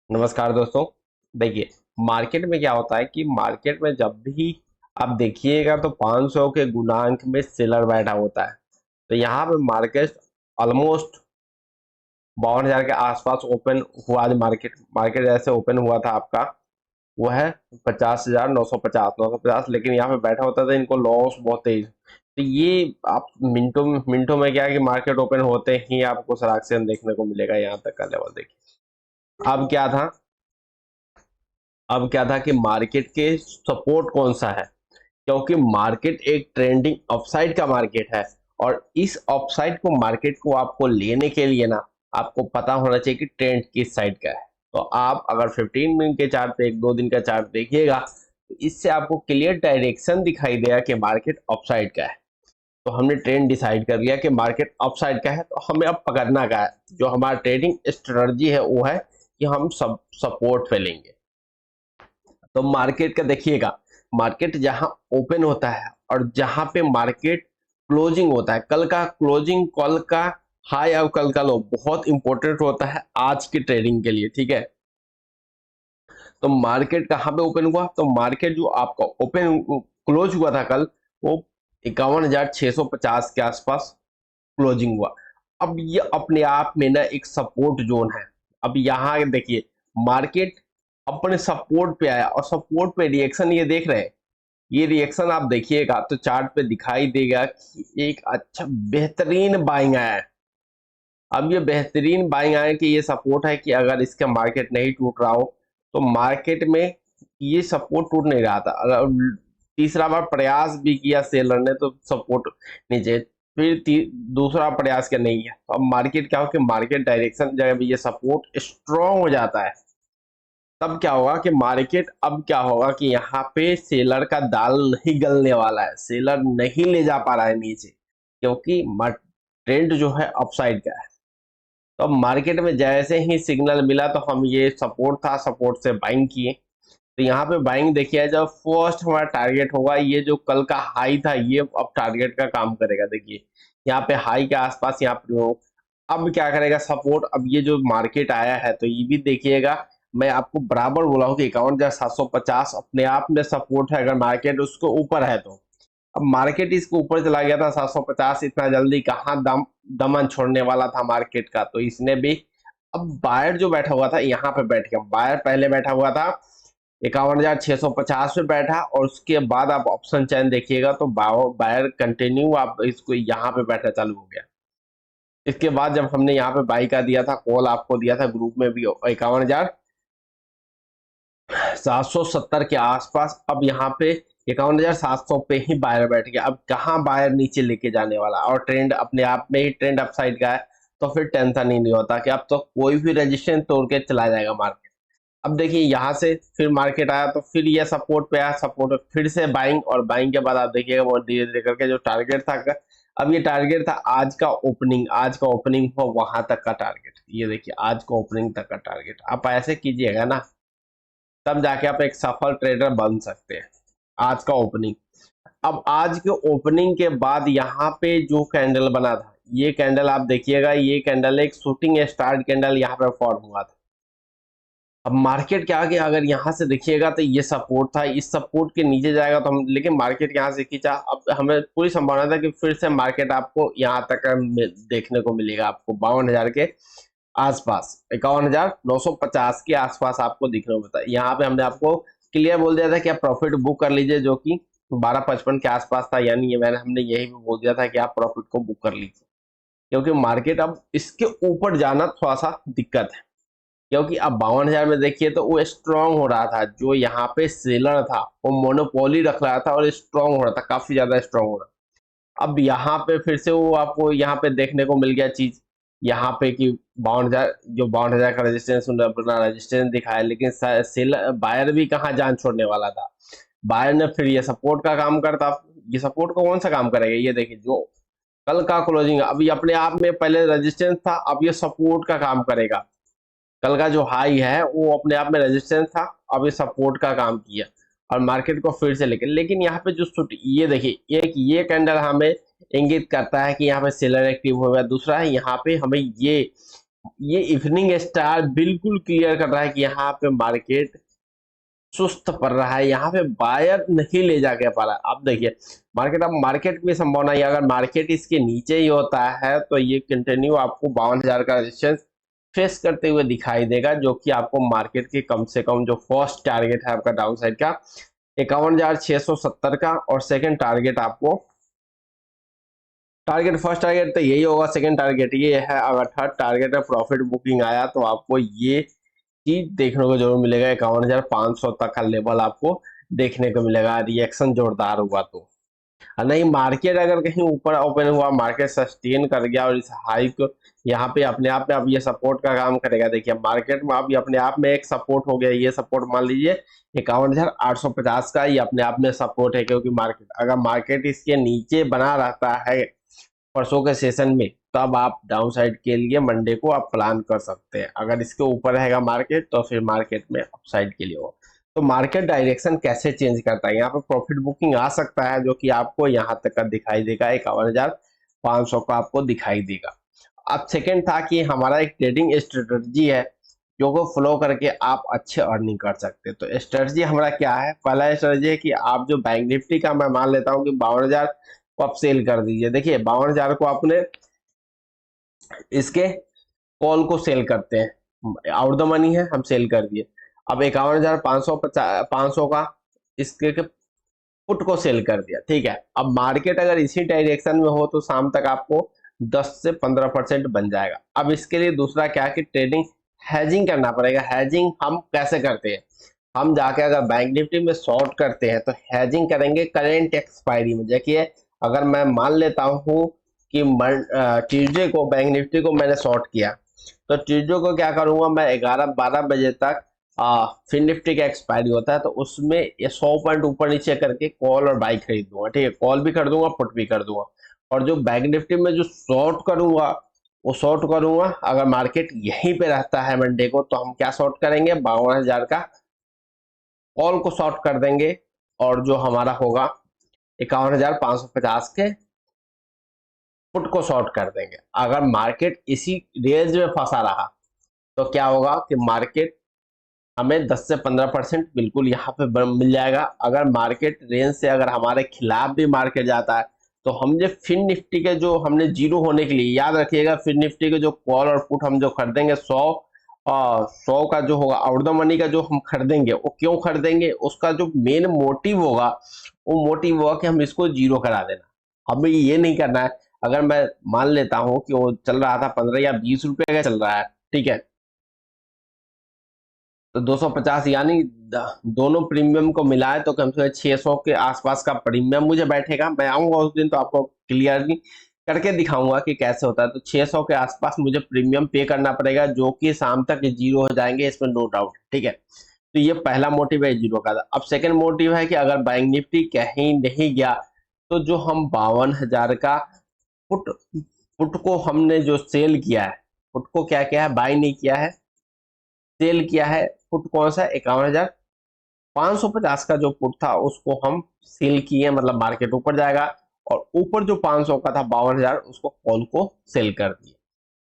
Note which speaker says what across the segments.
Speaker 1: नमस्कार दोस्तों। देखिए, मार्केट में क्या होता है कि मार्केट में जब भी आप देखिएगा तो 500 के गुणांक में सेलर बैठा होता है। तो यहाँ पे मार्केट ऑलमोस्ट 52,000 के आसपास ओपन हुआ। आज मार्केट मार्केट जैसे ओपन हुआ था आपका, वो है 50,950 लेकिन यहाँ पे बैठा होता था। इनको लॉस बहुत तेज। तो ये आप मिनटों मिनटों में क्या है कि मार्केट ओपन होते ही आपको सराक्शन देखने को मिलेगा। यहाँ तक का लेवल देखिए। अब क्या था अब क्या था कि मार्केट के सपोर्ट कौन सा है, क्योंकि मार्केट एक ट्रेंडिंग अपसाइड का मार्केट है। और इस अपसाइड को मार्केट को आपको लेने के लिए ना, आपको पता होना चाहिए कि ट्रेंड किस साइड का है। तो आप अगर 15 मिनट के चार्ट पे 1-2 दिन का चार्ट देखिएगा तो इससे आपको क्लियर डायरेक्शन दिखाई देगा कि मार्केट अपसाइड का है। तो हमने ट्रेंड डिसाइड कर लिया कि मार्केट अपसाइड का है, तो हमें अब पकड़ना का है। जो हमारा ट्रेडिंग स्ट्रेटजी है वो है कि हम सब सपोर्ट पे लेंगे। तो मार्केट का देखिएगा, मार्केट जहां ओपन होता है और जहां पे मार्केट क्लोजिंग होता है, कल का क्लोजिंग, कल का हाई और कल का लो बहुत इंपॉर्टेंट होता है आज की ट्रेडिंग के लिए। ठीक है, तो मार्केट कहाँ पे ओपन हुआ, तो मार्केट जो आपका ओपन क्लोज हुआ था कल, वो 51,650 के आसपास क्लोजिंग हुआ। अब ये अपने आप में ना एक सपोर्ट जोन है। अब यहाँ देखिए, मार्केट अपने सपोर्ट पे आया और सपोर्ट पे रिएक्शन ये देख रहे हैं। ये रिएक्शन आप देखिएगा तो चार्ट पे दिखाई देगा कि एक अच्छा बेहतरीन बाइंग आया है। अब ये बेहतरीन बाइंग आया कि ये सपोर्ट है कि अगर इसका मार्केट नहीं टूट रहा हो तो मार्केट में ये सपोर्ट टूट नहीं रहा था। अगर तीसरा बार प्रयास भी किया सेलर ने तो सपोर्ट नीचे, फिर दूसरा प्रयास क्या नहीं है। तो अब मार्केट क्या हो कि मार्केट डायरेक्शन जब ये सपोर्ट स्ट्रॉन्ग हो जाता है, तब क्या होगा कि मार्केट, अब क्या होगा कि यहाँ पे सेलर का दाल नहीं गलने वाला है। सेलर नहीं ले जा पा रहा है नीचे, क्योंकि ट्रेंड जो है अपसाइड का है। तो अब मार्केट में जैसे ही सिग्नल मिला तो हम, ये सपोर्ट था, सपोर्ट से बाइंग किए। तो यहाँ पे बाइंग देखिए, जब फर्स्ट हमारा टारगेट होगा, ये जो कल का हाई था ये अब टारगेट का काम करेगा। देखिए यहाँ पे हाई के आसपास यहाँ पे हो। अब क्या करेगा सपोर्ट, अब ये जो मार्केट आया है तो ये भी देखिएगा, मैं आपको बराबर बोला हूँ कि 51,750 अपने आप में सपोर्ट है अगर मार्केट उसको ऊपर है तो। अब मार्केट इसको ऊपर चला गया था 750, इतना जल्दी कहाँ दमन छोड़ने वाला था मार्केट का, तो इसने भी। अब बायर जो बैठा हुआ था यहाँ पे बैठ गया। बायर पहले बैठा हुआ था 51,650 पे बैठा, और उसके बाद आप ऑप्शन चैन देखिएगा तो बायर कंटिन्यू आप इसको यहाँ पे बैठना चालू हो गया। इसके बाद जब हमने यहाँ पे बाई का दिया था कॉल, आपको दिया था ग्रुप में भी 51,770 के आसपास, अब यहाँ पे 51,700 पे ही बायर बैठ गया। अब कहाँ बायर नीचे लेके जाने वाला, और ट्रेंड अपने आप में ही ट्रेंड अपसाइड का है, तो फिर टेंशन ही नहीं होता कि अब तो कोई भी रेजिस्टेंस तोड़ के चला जाएगा मार्केट। अब देखिए यहाँ से फिर मार्केट आया तो फिर ये सपोर्ट पे आया, सपोर्ट पे फिर से बाइंग, और बाइंग के बाद आप देखिएगा वो धीरे धीरे करके जो टारगेट था, अब ये टारगेट था आज का ओपनिंग हो वहां तक का टारगेट। ये देखिए आज का ओपनिंग तक का टारगेट आप ऐसे कीजिएगा ना, तब जाके आप एक सफल ट्रेडर बन सकते हैं। आज का ओपनिंग, अब आज के ओपनिंग के बाद यहाँ पे जो कैंडल बना था, ये कैंडल आप देखिएगा, ये कैंडल एक शूटिंग स्टार कैंडल यहाँ पे फॉर्म हुआ था। अब मार्केट क्या आगे, अगर यहाँ से देखिएगा तो ये सपोर्ट था, इस सपोर्ट के नीचे जाएगा तो हम, लेकिन मार्केट यहाँ से खींचा। अब हमें पूरी संभावना था कि फिर से मार्केट आपको यहाँ तक देखने को मिलेगा, आपको 52,000 के आसपास, 51,950 के आसपास आपको दिखने को मिलता है। यहाँ पे हमने आपको क्लियर बोल दिया था कि आप प्रॉफिट बुक कर लीजिए, जो कि 1255 के आसपास था। यानी ये हमने यही भी बोल दिया था कि आप प्रॉफिट को बुक कर लीजिए, क्योंकि मार्केट अब इसके ऊपर जाना थोड़ा सा दिक्कत है। क्योंकि अब 52,000 में देखिए तो वो स्ट्रांग हो रहा था, जो यहाँ पे सेलर था वो मोनोपोली रख रहा था और स्ट्रांग हो रहा था, काफी ज्यादा स्ट्रांग हो रहा। अब यहाँ पे फिर से वो आपको यहाँ पे देखने को मिल गया चीज, यहाँ पे कि 52,000, जो 52,000 का रेजिस्टेंस अपना रेजिस्टेंस दिखाया, लेकिन सेलर बायर भी कहाँ जान छोड़ने वाला था। बायर ने फिर ये सपोर्ट का काम करता, ये सपोर्ट को कौन सा काम करेगा, ये देखिए जो कल का क्लोजिंग अभी अपने आप में पहले रेजिस्टेंस था, अब ये सपोर्ट का काम करेगा। कल का जो हाई है वो अपने आप में रेजिस्टेंस था, अब ये सपोर्ट का काम किया और मार्केट को फिर से लेकिन यहाँ पे जो ये देखिए, एक ये कैंडल हमें इंगित करता है कि यहाँ पे सेलर एक्टिव हो गया। दूसरा है यहाँ पे हमें ये ये इवनिंग स्टार बिल्कुल क्लियर कर रहा है कि यहाँ पे मार्केट सुस्त पड़ रहा है, यहाँ पे बायर नहीं ले जाके पा रहा है। अब देखिए मार्केट, अब मार्केट की संभावना है अगर मार्केट इसके नीचे ही होता है तो ये कंटिन्यू आपको 52,000 का रेजिस्टेंस फेस करते हुए दिखाई देगा, जो कि आपको मार्केट के कम से कम जो फर्स्ट टारगेट है आपका डाउन साइड का 51,670 का, और सेकंड टारगेट आपको फर्स्ट टारगेट तो यही होगा, सेकंड टारगेट ये है, अगर थर्ड टारगेट है प्रॉफिट बुकिंग आया तो आपको ये चीज देखने को जरूर मिलेगा, 51,500 तक का लेवल आपको देखने को मिलेगा रिएक्शन जोरदार हुआ तो। और नहीं मार्केट अगर कहीं ऊपर ओपन हुआ, मार्केट सस्टेन कर गया और इस हाई को यहाँ पे अपने आप में अब ये सपोर्ट का काम करेगा। देखिए मार्केट में अभी अपने आप में एक सपोर्ट हो गया, ये सपोर्ट मान लीजिए 51,850 का ये अपने आप में सपोर्ट है, क्योंकि मार्केट अगर मार्केट इसके नीचे बना रहता है परसों के सेशन में, तब आप डाउन साइड के लिए मंडे को आप प्लान कर सकते हैं। अगर इसके ऊपर रहेगा मार्केट तो फिर मार्केट में अपसाइड के लिए हो। तो मार्केट डायरेक्शन कैसे चेंज करता है, यहाँ पे प्रॉफिट बुकिंग आ सकता है जो कि आपको यहाँ तक का दिखाई देगा, 51,500 का आपको दिखाई देगा। अब सेकंड था कि हमारा एक ट्रेडिंग स्ट्रेटजी है जो को फॉलो करके आप अच्छे अर्निंग कर सकते हैं। तो स्ट्रेटजी हमारा क्या है, पहला स्ट्रेटजी है कि आप जो बैंक निफ्टी का मैं मान लेता हूँ कि 52,000 को आप सेल कर दीजिए। देखिए 52,000 को आपने इसके कॉल को सेल करते हैं, आउट द मनी है हम सेल कर दिए। अब 51,500 का इसके के पुट को सेल कर दिया, ठीक है। अब मार्केट अगर इसी डायरेक्शन में हो तो शाम तक आपको 10 से 15% बन जाएगा। अब इसके लिए दूसरा क्या कि ट्रेडिंग हैजिंग करना पड़ेगा। हैजिंग हम कैसे करते हैं, हम जाके अगर बैंक निफ्टी में शॉर्ट करते हैं तो हैजिंग करेंगे करेंट एक्सपायरी में। देखिए अगर मैं मान लेता हूँ कि ट्यूजडे को बैंक निफ्टी को मैंने शॉर्ट किया, तो ट्यूजडे को क्या करूंगा मैं 11-12 बजे तक फिर निफ्टी का एक्सपायरी होता है तो उसमें ये 100 पॉइंट ऊपर नीचे करके कॉल और बाई खरीद दूंगा, ठीक है। कॉल भी कर दूंगा, पुट भी कर दूंगा। और जो बैंक निफ्टी में जो शॉर्ट करूंगा वो शॉर्ट करूंगा, अगर मार्केट यहीं पे रहता है मंडे को तो हम क्या शॉर्ट करेंगे, 52,000 का कॉल को शॉर्ट कर देंगे, और जो हमारा होगा 51,550 के पुट को शॉर्ट कर देंगे। अगर मार्केट इसी रेंज में फंसा रहा तो क्या होगा कि मार्केट हमें 10 से 15% बिल्कुल यहाँ पे मिल जाएगा। अगर मार्केट रेंज से अगर हमारे खिलाफ भी मार्केट जाता है तो हम जो फिन निफ्टी के जो हमने जीरो होने के लिए, याद रखिएगा फिन निफ्टी के जो कॉल और पुट हम जो खरीदेंगे 100 का जो होगा आउट द मनी का जो हम खरीदेंगे, वो क्यों खरीदेंगे, उसका जो मेन मोटिव होगा वो मोटिव होगा कि हम इसको जीरो करा देना। हमें ये नहीं करना है। अगर मैं मान लेता हूँ कि वो चल रहा था 15 या 20 रुपए का चल रहा है, ठीक है, तो 250 यानी दोनों प्रीमियम को मिलाए तो कम से कम 600 के आसपास का प्रीमियम मुझे बैठेगा। मैं आऊंगा उस दिन तो आपको क्लियरली करके दिखाऊंगा कि कैसे होता है। तो 600 के आसपास मुझे प्रीमियम पे करना पड़ेगा, जो कि शाम तक जीरो हो जाएंगे, इसमें नो डाउट, ठीक है। तो ये पहला मोटिव है जीरो का। अब सेकंड मोटिव है कि अगर बैंक निफ्टी कहीं नहीं गया तो जो हम 52,000 का पुट पुट को हमने जो सेल किया है, पुट को क्या किया है, बाय नहीं किया है, सेल किया है। पुट कौन सा, 51,550 का जो पुट था उसको हम सेल किए, मतलब मार्केट ऊपर जाएगा, और ऊपर जो 500 का था 52,000 उसको कॉल को सेल कर दिए।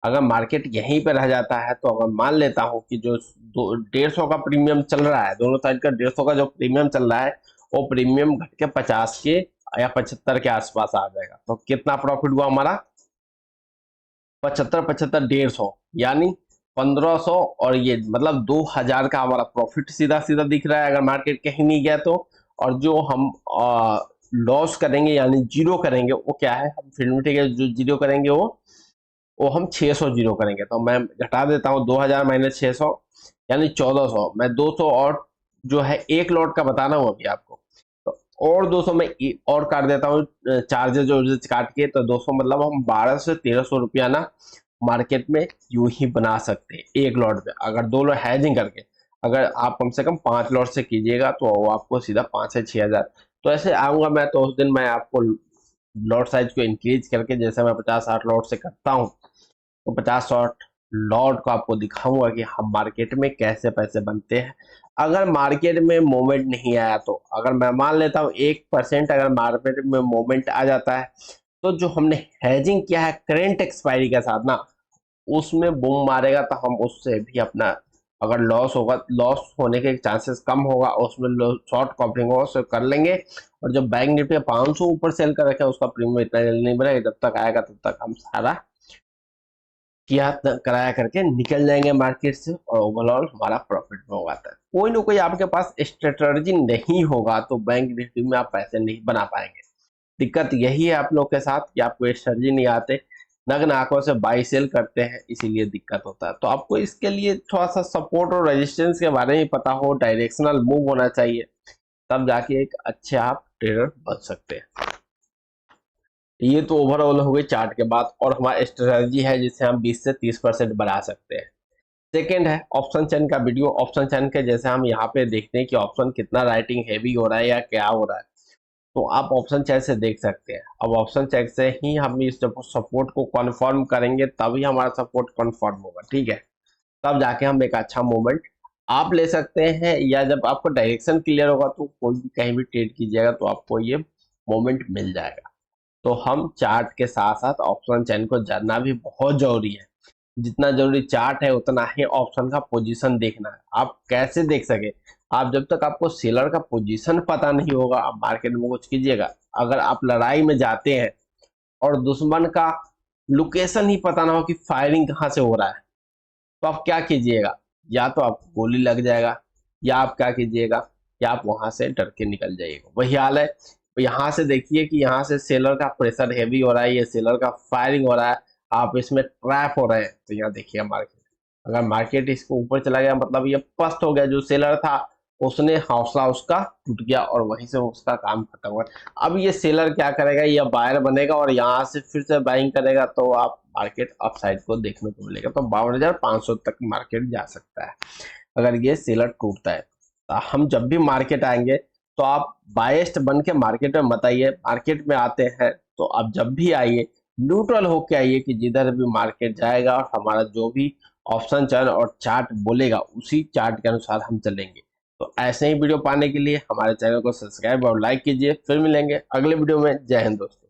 Speaker 1: अगर मार्केट यहीं पे रह जाता है तो अगर मान लेता हूं कि जो 150 का प्रीमियम चल रहा है, दोनों साइड का 150 का जो प्रीमियम चल रहा है वो प्रीमियम घट के 50 के या 75 के आसपास आ जाएगा, तो कितना प्रॉफिट हुआ हमारा, 75 75 150, यानी 1500, और ये मतलब 2,000 का हमारा प्रॉफिट सीधा सीधा दिख रहा है अगर मार्केट कहीं नहीं गया तो। और जो हम लॉस करेंगे यानी जीरो करेंगे वो क्या है, हम फिल्म ठीक है जो जीरो करेंगे वो हम 600 जीरो करेंगे। तो मैं घटा देता हूँ 2,000 माइनस 600 यानी 1,400, मैं 200 और जो है एक लॉट का बता रहा हूँ अभी आपको, तो और 200 में और काट देता हूँ चार्जेस जो काट के, तो 200 मतलब हम 1200 से 1,300 रुपया ना मार्केट में यूं ही बना सकते हैं एक लॉट में। अगर दो लॉट हैजिंग करके अगर आप कम से कम 5 लॉट से कीजिएगा तो वो आपको सीधा 5 से 6,000। तो ऐसे आऊंगा मैं तो उस दिन मैं आपको लॉट साइज को इंक्रीज करके, जैसे मैं 50-60 लॉट से करता हूँ, तो 50-60 लॉट को आपको दिखाऊंगा कि हम मार्केट में कैसे पैसे बनते हैं। अगर मार्केट में मोमेंट नहीं आया तो, अगर मैं मान लेता हूँ 1% अगर मार्केट में मोमेंट आ जाता है तो जो हमने हैजिंग किया है करेंट एक्सपायरी के साथ ना, उसमें बूम मारेगा तो हम उससे भी अपना, अगर लॉस होगा, लॉस होने के चांसेस कम होगा, उसमें शॉर्ट कवरिंग होगा उससे कर लेंगे। और जब बैंक निफ्टी 500 ऊपर सेल कर रखा है उसका प्रीमियम इतना जल्दी नहीं बढ़ेगा, जब तक आएगा तब तक हम सारा किया कराया करके निकल जाएंगे मार्केट से, और ओवरऑल हमारा प्रॉफिट में होगा। कोई ना कोई आपके पास स्ट्रेटजी नहीं होगा तो बैंक निफ्टी में आप पैसे नहीं बना पाएंगे। दिक्कत यही है आप लोग के साथ कि आपको स्ट्रेटजी नहीं आते, नग्न आंखों से बाई सेल करते हैं, इसीलिए दिक्कत होता है। तो आपको इसके लिए थोड़ा सा सपोर्ट और रेजिस्टेंस के बारे में पता हो, डायरेक्शनल मूव होना चाहिए, तब जाके एक अच्छे आप ट्रेडर बन सकते हैं। ये तो ओवरऑल हो गई चार्ट के बाद, और हमारा स्ट्रेटजी है जिससे हम 20 से 30% बढ़ा सकते हैं। सेकेंड है ऑप्शन चेन का वीडियो। ऑप्शन चेन के जैसे हम यहाँ पे देखते हैं कि ऑप्शन कितना राइटिंग हैवी हो रहा है या क्या हो रहा है, तो आप ऑप्शन चेक से देख सकते हैं। अब ऑप्शन चेक से ही हम इस सपोर्ट को कन्फर्म करेंगे, तभी हमारा सपोर्ट कन्फर्म होगा, ठीक है। तब जाके हम एक अच्छा मूवमेंट आप ले सकते हैं, या जब आपको डायरेक्शन क्लियर होगा तो कोई भी कहीं भी ट्रेड कीजिएगा तो आपको ये मूवमेंट मिल जाएगा। तो हम चार्ट के साथ साथ ऑप्शन चेन को जानना भी बहुत जरूरी है। जितना जरूरी चार्ट है उतना ही ऑप्शन का पोजीशन देखना है। आप कैसे देख सके, आप जब तक आपको सेलर का पोजीशन पता नहीं होगा आप मार्केट में कुछ कीजिएगा। अगर आप लड़ाई में जाते हैं और दुश्मन का लोकेशन ही पता ना हो कि फायरिंग कहाँ से हो रहा है, तो आप क्या कीजिएगा, या तो आपको गोली लग जाएगा, या आप क्या कीजिएगा, या आप वहां से डर के निकल जाइएगा। वही हाल है। तो यहाँ से देखिए कि यहाँ से सेलर का प्रेशर हैवी हो रहा है, ये सेलर का फायरिंग हो रहा है, आप इसमें ट्रैप हो रहे हैं। तो यहाँ देखिए मार्केट, अगर मार्केट इसको ऊपर चला गया मतलब ये पस्त हो गया, जो सेलर था उसने हौसला उसका टूट गया और वहीं से उसका काम खत्म हुआ। अब ये सेलर क्या करेगा, ये बायर बनेगा और यहाँ से फिर से बाइंग करेगा, तो आप मार्केट अपसाइड को देखने को मिलेगा। तो 52,500 तक मार्केट जा सकता है अगर ये सेलर टूटता है। तो हम जब भी मार्केट आएंगे तो आप बायस्ड बन के मार्केट में मत आइए। मार्केट में आते हैं तो आप जब भी आइए न्यूट्रल होके आइए कि जिधर भी मार्केट जाएगा और हमारा जो भी ऑप्शन चार्ट और चार्ट बोलेगा उसी चार्ट के अनुसार हम चलेंगे। तो ऐसे ही वीडियो पाने के लिए हमारे चैनल को सब्सक्राइब और लाइक कीजिए। फिर मिलेंगे अगले वीडियो में। जय हिंद दोस्तों।